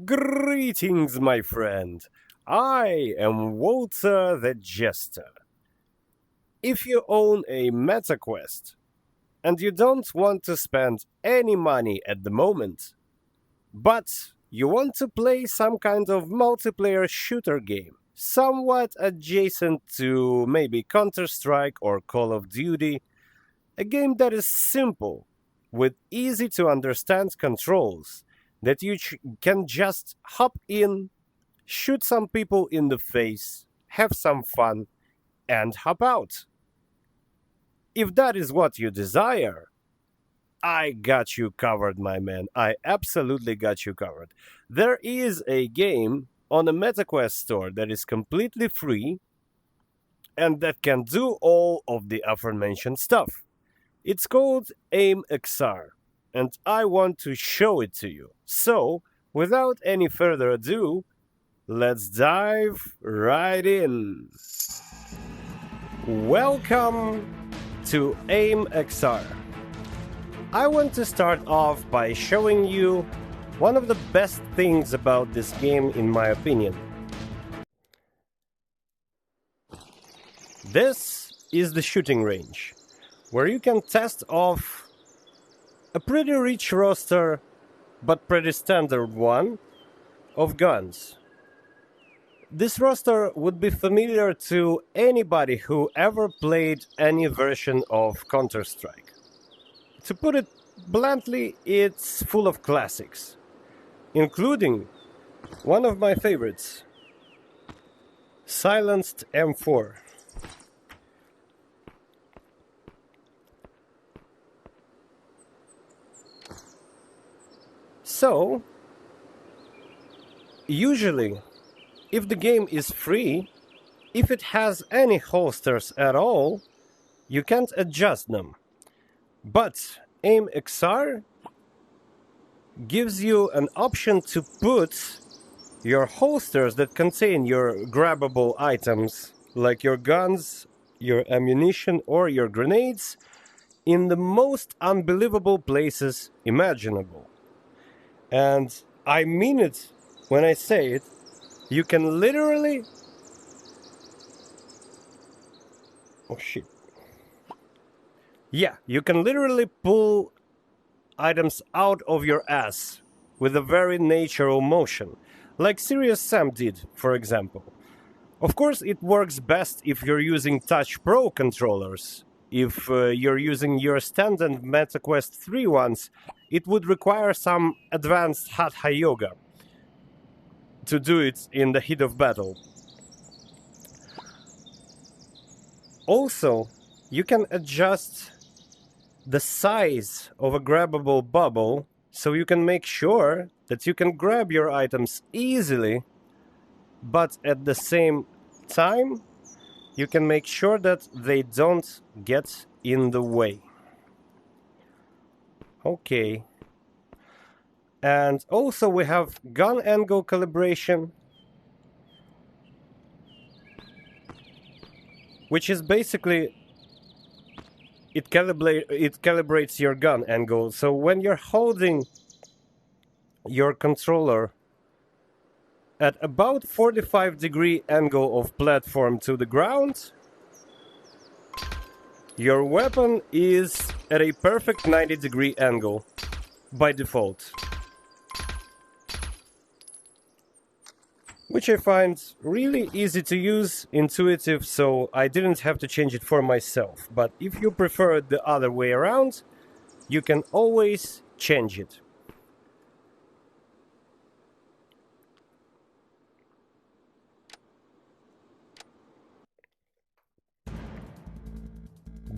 Greetings, my friend. I am Walter the Jester. If you own a MetaQuest and you don't want to spend any money at the moment, but you want to play some kind of multiplayer shooter game, somewhat adjacent to maybe Counter-Strike or Call of Duty, a game that is simple, with easy to understand controls, that you can just hop in, shoot some people in the face, have some fun, and hop out. If that is what you desire, I got you covered, my man. I absolutely got you covered. There is a game on the MetaQuest store that is completely free and that can do all of the aforementioned stuff. It's called AIM XR, and I want to show it to you. So, without any further ado, let's dive right in. Welcome to AIM XR. I want to start off by showing you one of the best things about this game, in my opinion. This is the shooting range, where you can test off a pretty rich roster, but pretty standard one, of guns. This roster would be familiar to anybody who ever played any version of Counter-Strike. To put it bluntly, it's full of classics, including one of my favorites, Silenced M4. So, usually, if the game is free, if it has any holsters at all, you can't adjust them. But AIM XR gives you an option to put your holsters that contain your grabbable items, like your guns, your ammunition, or your grenades, in the most unbelievable places imaginable. And I mean it when I say it. You can literally... Oh shit. Yeah, you can literally pull items out of your ass with a very natural motion, like Serious Sam did, for example. Of course, it works best if you're using Touch Pro controllers. If you're using your standard MetaQuest 3 ones, it would require some advanced Hatha Yoga to do it in the heat of battle. Also, you can adjust the size of a grabbable bubble so you can make sure that you can grab your items easily, but at the same time, you can make sure that they don't get in the way. Okay. And also we have gun angle calibration, which is basically it calibrates your gun angle. So when you're holding your controller at about 45-degree angle of platform to the ground, your weapon is at a perfect 90-degree angle by default. Which I find really easy to use, intuitive, so I didn't have to change it for myself. But if you prefer it the other way around, you can always change it.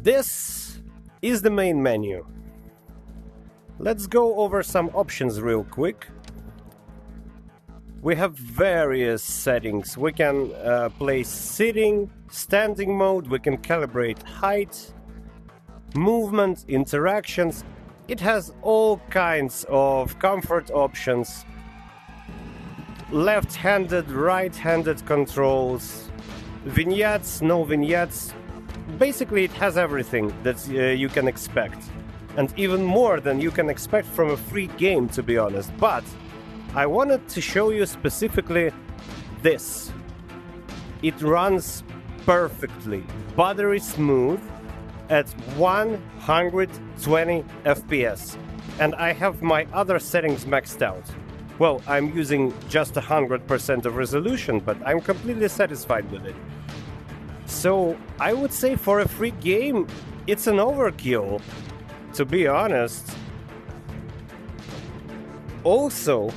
This is the main menu. Let's go over some options real quick. We have various settings. We can play sitting, standing mode, we can calibrate height, movement, interactions. It has all kinds of comfort options. Left-handed, right-handed controls, vignettes, no vignettes. Basically, it has everything that you can expect. And even more than you can expect from a free game, to be honest. But I wanted to show you specifically this. It runs perfectly, buttery smooth at 120 FPS, and I have my other settings maxed out. Well, I'm using just 100% of resolution, but I'm completely satisfied with it. So I would say for a free game, it's an overkill, to be honest. Also,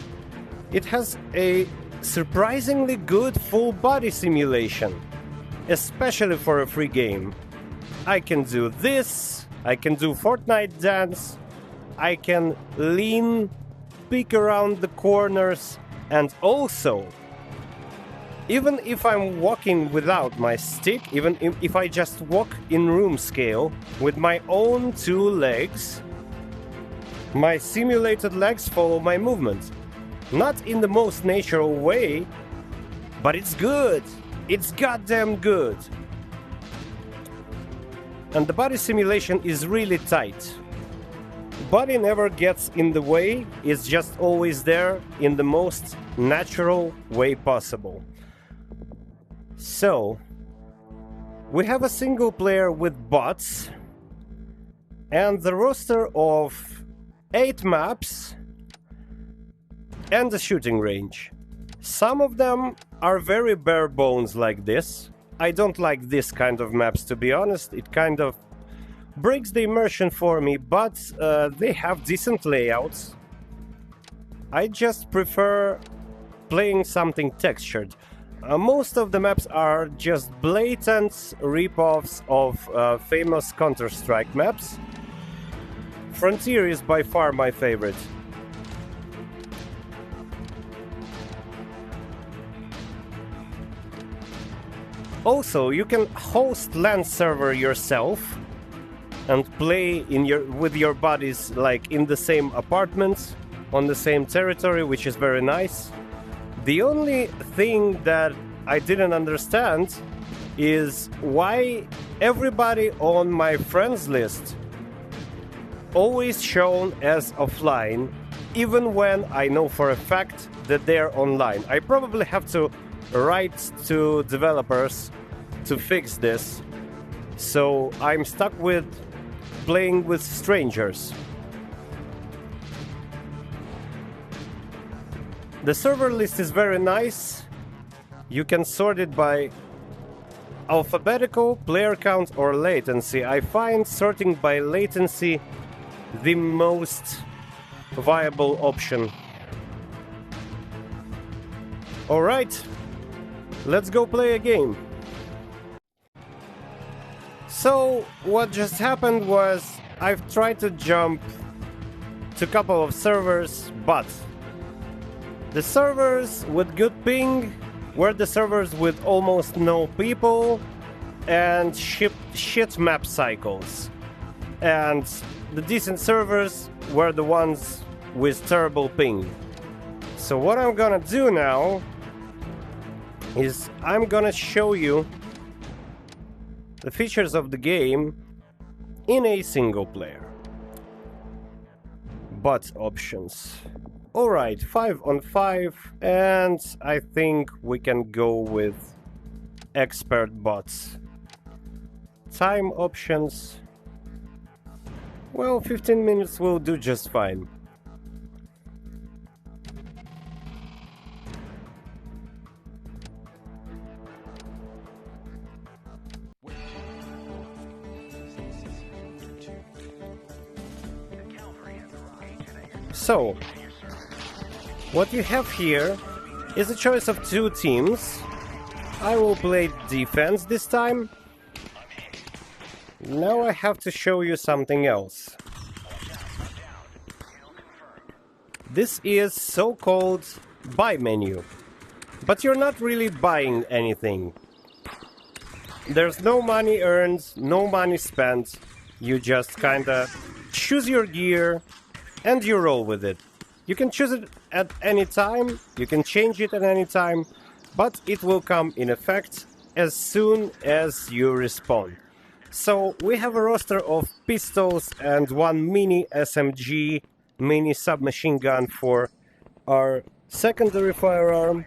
it has a surprisingly good full body simulation, especially for a free game. I can do this, I can do Fortnite dance, I can lean, peek around the corners, and also, even if I'm walking without my stick, even if I just walk in room scale with my own 2 legs, my simulated legs follow my movement. Not in the most natural way, but it's good. It's goddamn good. And the body simulation is really tight. Body never gets in the way, it's just always there in the most natural way possible. So, we have a single player with bots, and the roster of 8 maps, and the shooting range. Some of them are very bare bones like this. I don't like this kind of maps, to be honest. It kind of breaks the immersion for me, but they have decent layouts. I just prefer playing something textured. Most of the maps are just blatant rip-offs of famous Counter-Strike maps. Frontier is by far my favorite. Also, you can host LAN server yourself and play with your buddies like in the same apartment, on the same territory, which is very nice. The only thing that I didn't understand is why everybody on my friends list always shown as offline, even when I know for a fact that they're online. I probably have to write to developers to fix this, so I'm stuck with playing with strangers. The server list is very nice. You can sort it by alphabetical, player count, or latency. I find sorting by latency the most viable option. Alright, let's go play a game. So, what just happened was I've tried to jump to a couple of servers, but the servers with good ping were the servers with almost no people and shit map cycles. And the decent servers were the ones with terrible ping. So what I'm gonna do now is I'm gonna show you the features of the game in a single player. Bot options. Alright, 5 on 5, and I think we can go with expert bots. Time options. Well, 15 minutes will do just fine. So, what you have here is a choice of 2 teams. I will play defense this time. Now I have to show you something else. This is so-called buy menu, but you're not really buying anything. There's no money earned, no money spent. You just kinda choose your gear and you roll with it. You can choose it at any time, you can change it at any time, but it will come in effect as soon as you respawn. So we have a roster of pistols and 1 mini SMG, mini submachine gun for our secondary firearm,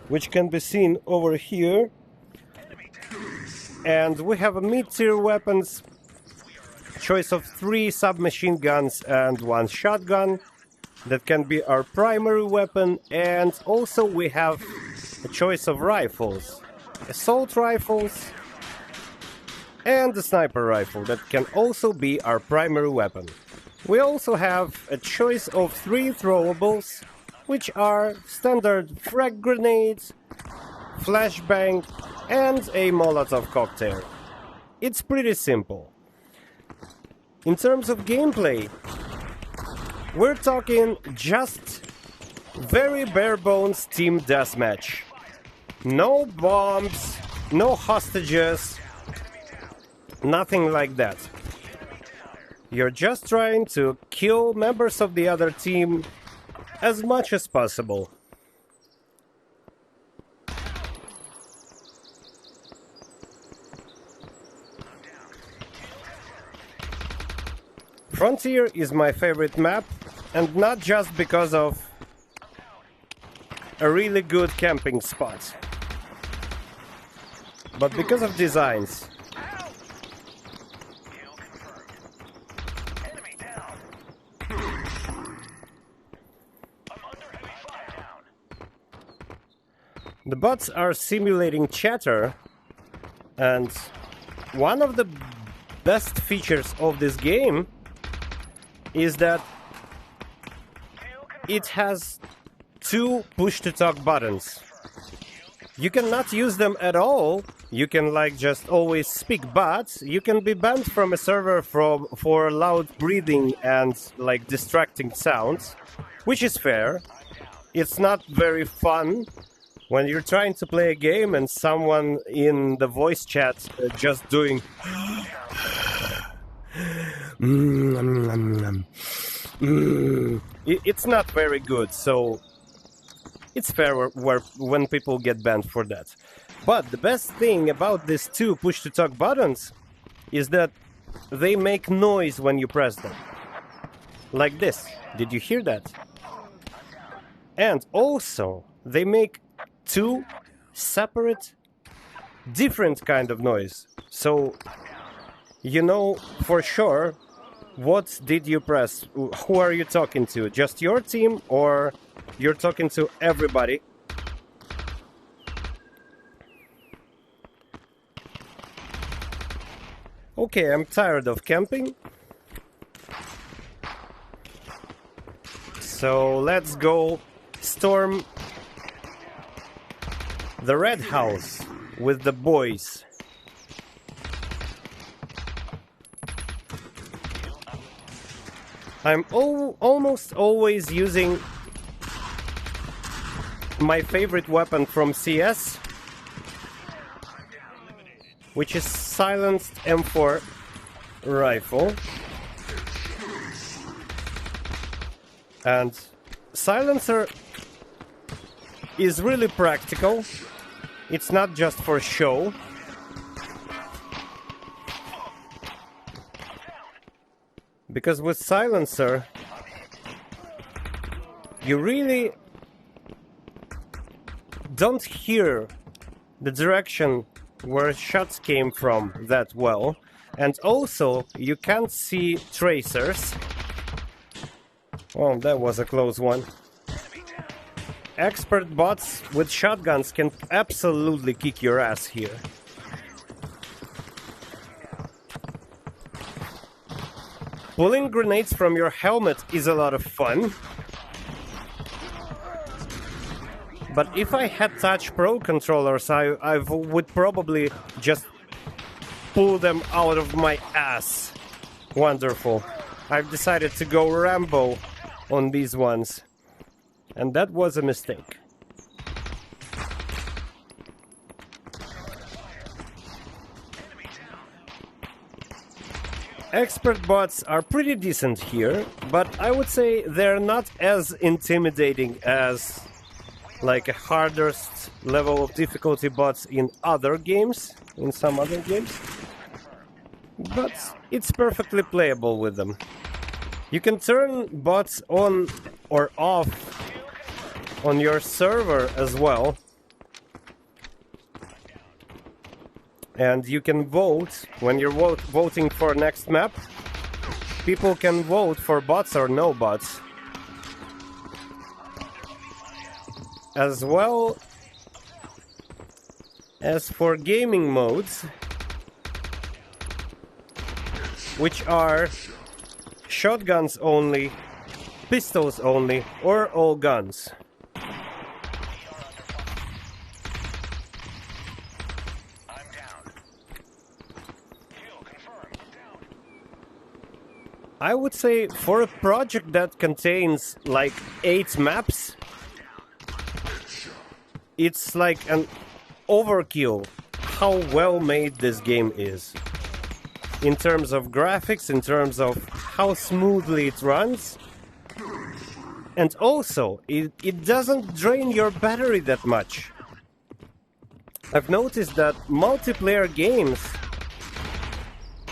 which can be seen over here. And we have a mid-tier weapons, choice of 3 submachine guns and 1 shotgun. That can be our primary weapon, and also we have a choice of rifles, assault rifles and the sniper rifle that can also be our primary weapon. We also have a choice of 3 throwables, which are standard frag grenades, flashbang and a Molotov cocktail. It's pretty simple. In terms of gameplay, we're talking just very bare bones team deathmatch. No bombs, no hostages, nothing like that. You're just trying to kill members of the other team as much as possible. Frontier is my favorite map, and not just because of a really good camping spot, but because of designs. The bots are simulating chatter, and one of the best features of this game is that it has 2 push-to-talk buttons. You cannot use them at all. You can just always speak, but you can be banned from a server for loud breathing and distracting sounds, which is fair. It's not very fun when you're trying to play a game and someone in the voice chat just doing it's not very good, so it's fair when people get banned for that. But the best thing about these 2 push-to-talk buttons is that they make noise when you press them. Like this. Did you hear that? And also, they make 2 separate, different kind of noise. So, you know for sure what did you press. Who are you talking to? Just your team, or you're talking to everybody? Okay, I'm tired of camping. So let's go storm the Red House with the boys. I'm almost always using my favorite weapon from CS, which is silenced M4 rifle. And silencer is really practical. It's not just for show. Because with silencer, you really don't hear the direction where shots came from that well. And also, you can't see tracers. Oh, that was a close one. Expert bots with shotguns can absolutely kick your ass here. Pulling grenades from your helmet is a lot of fun. But if I had Touch Pro controllers, I would probably just pull them out of my ass. Wonderful. I've decided to go Rambo on these ones. And that was a mistake. Expert bots are pretty decent here, but I would say they're not as intimidating as like a hardest level of difficulty bots in other games, in some other games. But it's perfectly playable with them. You can turn bots on or off on your server as well. And you can vote when you're voting for next map. People can vote for bots or no bots. As well as for gaming modes, which are shotguns only, pistols only, or all guns. I would say for a project that contains like 8 maps, it's like an overkill how well made this game is. In terms of graphics, in terms of how smoothly it runs. And also, it doesn't drain your battery that much. I've noticed that multiplayer games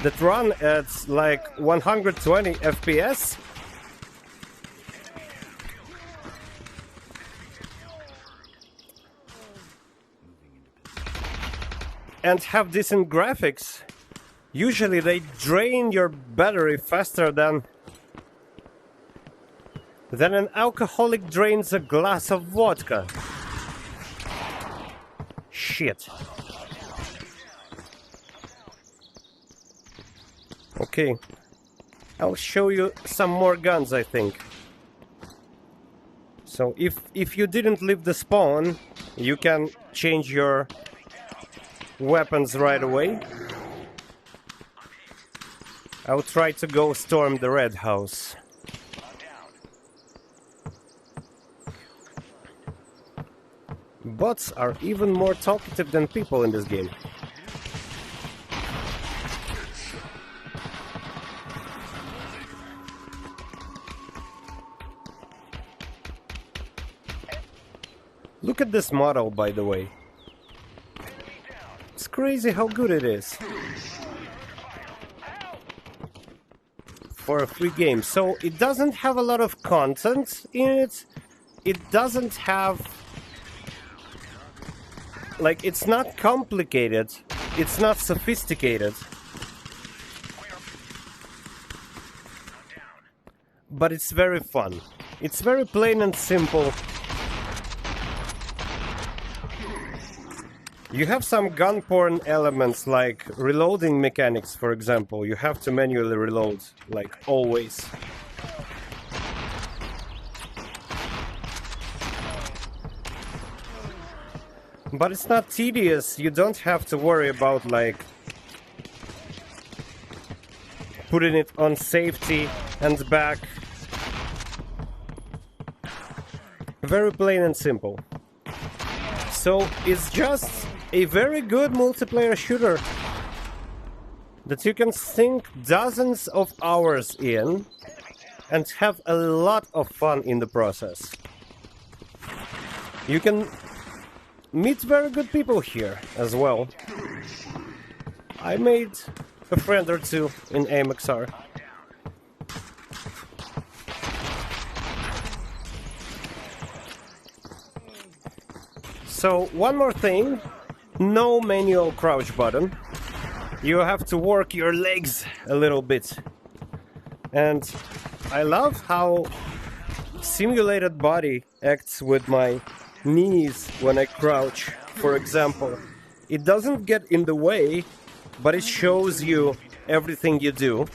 that run at like 120 FPS and have decent graphics, usually they drain your battery faster than an alcoholic drains a glass of vodka. Shit. Okay, I'll show you some more guns, I think. So if you didn't leave the spawn, you can change your weapons right away. I'll try to go storm the red house. Bots are even more talkative than people in this game. Look at this model, by the way. It's crazy how good it is. For a free game. So it doesn't have a lot of content in it. It doesn't have... like, it's not complicated. It's not sophisticated. But it's very fun. It's very plain and simple. You have some gun porn elements like reloading mechanics, for example. You have to manually reload, like always. But it's not tedious. You don't have to worry about like putting it on safety and back. Very plain and simple. So it's just a very good multiplayer shooter that you can sink dozens of hours in and have a lot of fun in the process. You can meet very good people here as well. I made a friend or two in AMXR. So, one more thing. No manual crouch button. You have to work your legs a little bit. And I love how simulated body acts with my knees when I crouch, for example. It doesn't get in the way, but it shows you everything you do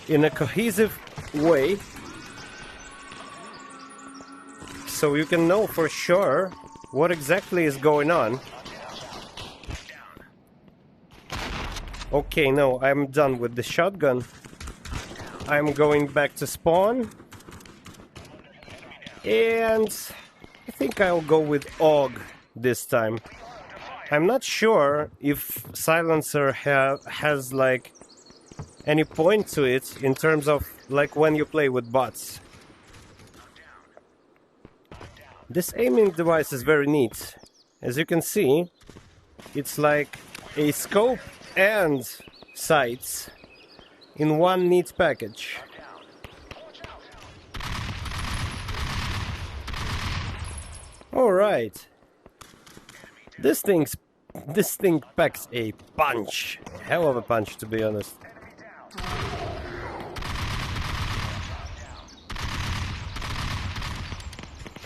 in a cohesive way, so you can know for sure what exactly is going on. Okay, no, I'm done with the shotgun. I'm going back to spawn. And I think I'll go with AUG this time. I'm not sure if Silencer has like any point to it in terms of like when you play with bots. This aiming device is very neat. As you can see, it's like a scope and sights in one neat package. Alright. This thing packs a punch. Hell of a punch, to be honest.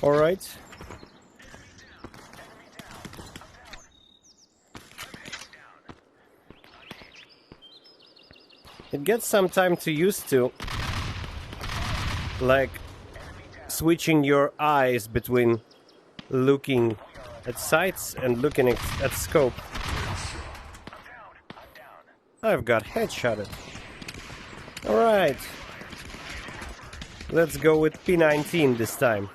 Alright. It gets some time to use to, like, switching your eyes between looking at sights and looking at scope. I've got headshotted. Alright. Let's go with P19 this time.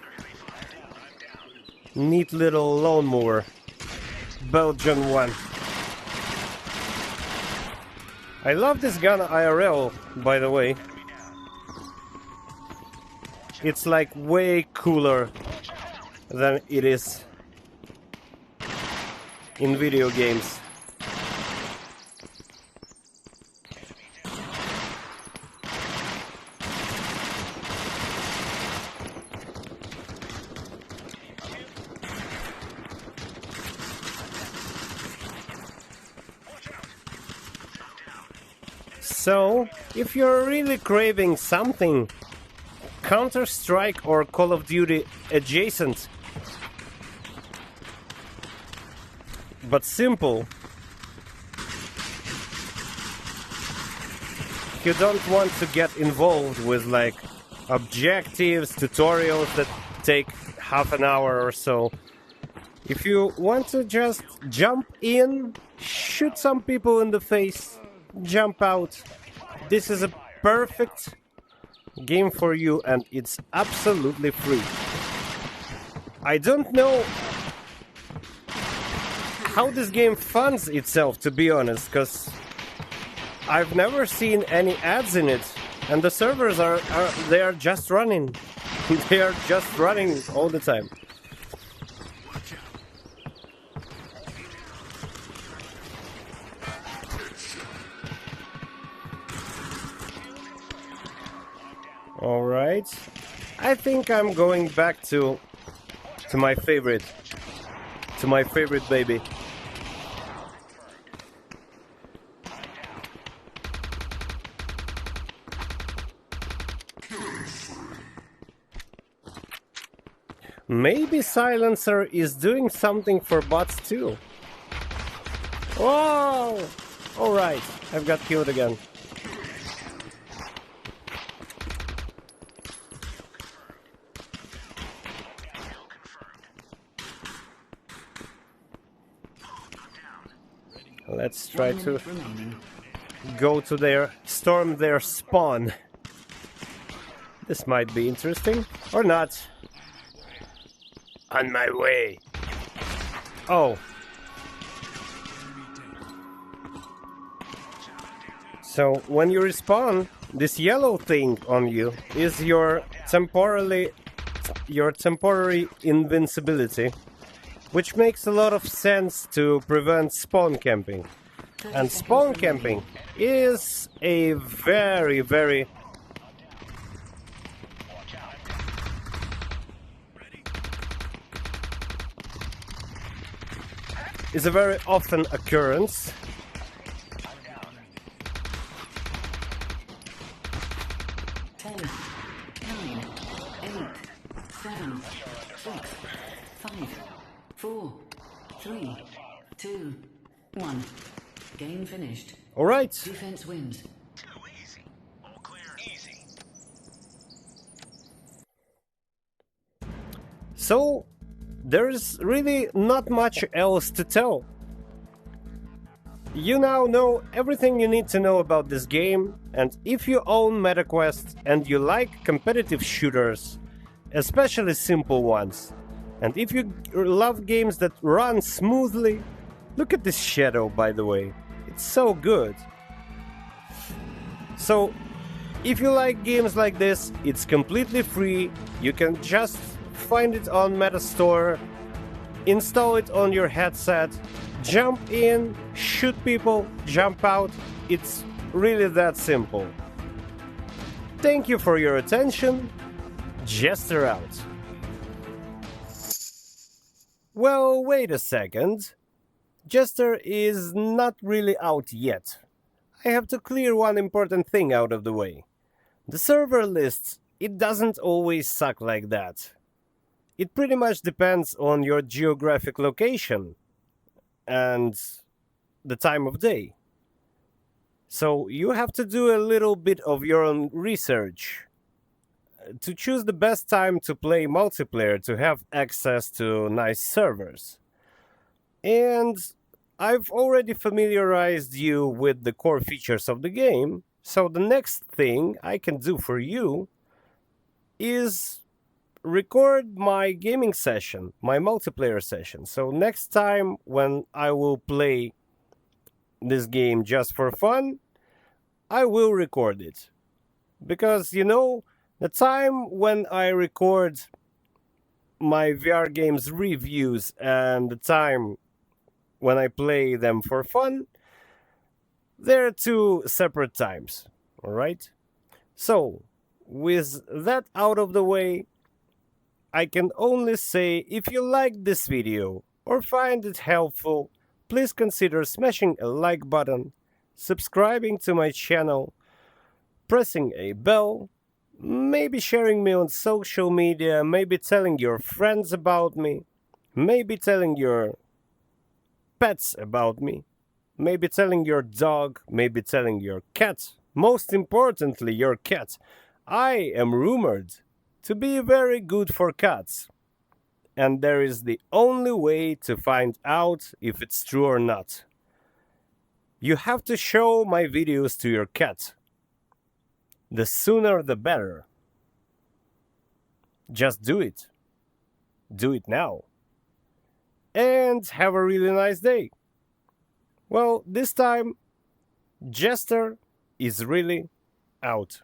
Neat little lawnmower. Belgian one. I love this gun IRL, by the way. It's like way cooler than it is in video games. So, if you're really craving something Counter-Strike or Call of Duty adjacent, but simple, you don't want to get involved with like objectives, tutorials that take half an hour or so. If you want to just jump in, shoot some people in the face, jump out, this is a perfect game for you, and it's absolutely free. I don't know how this game funds itself, to be honest, because I've never seen any ads in it, and the servers they are just running. They are just running all the time. Alright, I think I'm going back to my favorite baby. Maybe Silencer is doing something for bots too. Whoa! Alright, I've got killed again. Let's try to go to storm their spawn. This might be interesting, or not. On my way. Oh. So, when you respawn, this yellow thing on you is your temporary invincibility, which makes a lot of sense to prevent spawn camping. And spawn camping is a very, very often occurrence. Four, three, two, one. Game finished. All right. Defense wins. Too easy. All clear. Easy. So, there's really not much else to tell. You now know everything you need to know about this game, and if you own MetaQuest and you like competitive shooters, especially simple ones, and if you love games that run smoothly, look at this shadow, by the way. It's so good. So, if you like games like this, it's completely free. You can just find it on Metastore, install it on your headset, jump in, shoot people, jump out. It's really that simple. Thank you for your attention. Jester out. Well, wait a second. Jester is not really out yet. I have to clear one important thing out of the way. The server lists, it doesn't always suck like that. It pretty much depends on your geographic location and the time of day. So you have to do a little bit of your own research to choose the best time to play multiplayer to have access to nice servers. And I've already familiarized you with the core features of the game, so the next thing I can do for you is record my gaming session, my multiplayer session. So next time when I will play this game just for fun, I will record it. Because, the time when I record my VR games reviews and the time when I play them for fun, they're two separate times, alright? So, with that out of the way, I can only say if you liked this video or find it helpful, please consider smashing a like button, subscribing to my channel, pressing a bell, maybe sharing me on social media, maybe telling your friends about me, maybe telling your pets about me, maybe telling your dog, maybe telling your cat, most importantly your cat. I am rumored to be very good for cats, and there is the only way to find out if it's true or not. You have to show my videos to your cat. The sooner the better. Just do it. Do it now. And have a really nice day. Well, this time, Jester is really out.